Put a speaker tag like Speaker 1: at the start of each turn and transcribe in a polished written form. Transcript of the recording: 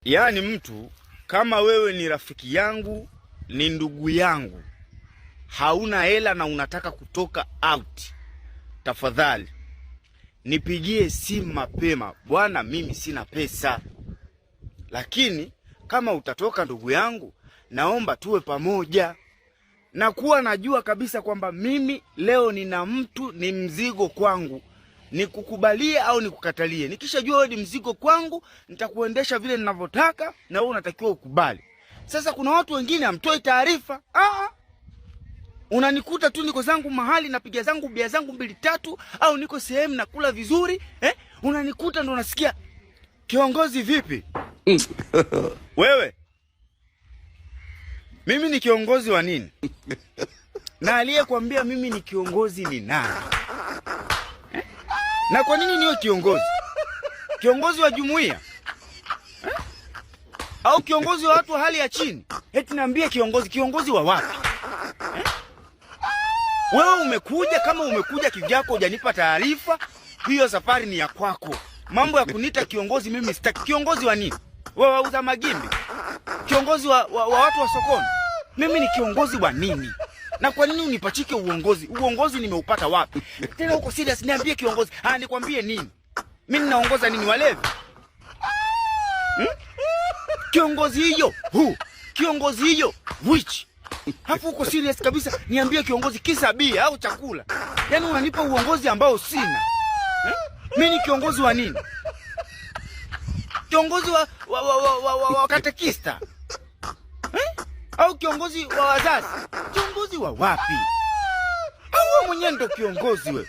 Speaker 1: Yaani mtu kama wewe ni rafiki yangu, ni ndugu yangu, hauna hela na unataka kutoka out, tafadhali nipigie simu mapema. Bwana, mimi sina pesa. Lakini kama utatoka ndugu yangu, naomba tuwe pamoja. Na kuwa najua kabisa kwamba mimi leo nina mtu ni mzigo kwangu, nikukubalie au nikukatalie. Nikishajua wewe ni mzigo kwangu, nitakuendesha vile ninavyotaka na wewe unatakiwa ukubali. Sasa kuna watu wengine hamtoi taarifa. Unanikuta tu niko zangu mahali napiga zangu bia zangu 2-3 au niko sehemu nakula vizuri, unanikuta ndo unasikia kiongozi vipi? Wewe, mimi ni kiongozi wa nini? Na aliyekwambia mimi ni kiongozi ni nani? Na kwa nini niwe kiongozi? Kiongozi wa jumuiya? Au kiongozi wa watu wa hali ya chini? Eti niambie kiongozi wa wapi? Wewe umekuja, kama umekuja kivyako hujanipa taarifa, hiyo safari ni ya kwako. Mambo ya kuniita kiongozi mimi sitaki. Kiongozi wa nini? Wewe wauza magimbi? Kiongozi wa watu wa sokoni? Mimi ni kiongozi wa nini? Na kwa nini unipachike uongozi? Uongozi nimeupata wapi? Tena uko serious, niambie kiongozi. Nikwambie nini? Mimi ninaongoza nini, walevi? Kiongozi hiyo kiongozi hiyo which? Hapo uko serious kabisa, niambie kiongozi kisa bia au chakula. Yaani unanipa uongozi ambao sina. Mimi ni kiongozi wa nini? Kiongozi wa katekista? Au kiongozi wa wazazi? Kiongozi wa wapi? Au wewe mwenyewe ndo kiongozi wewe?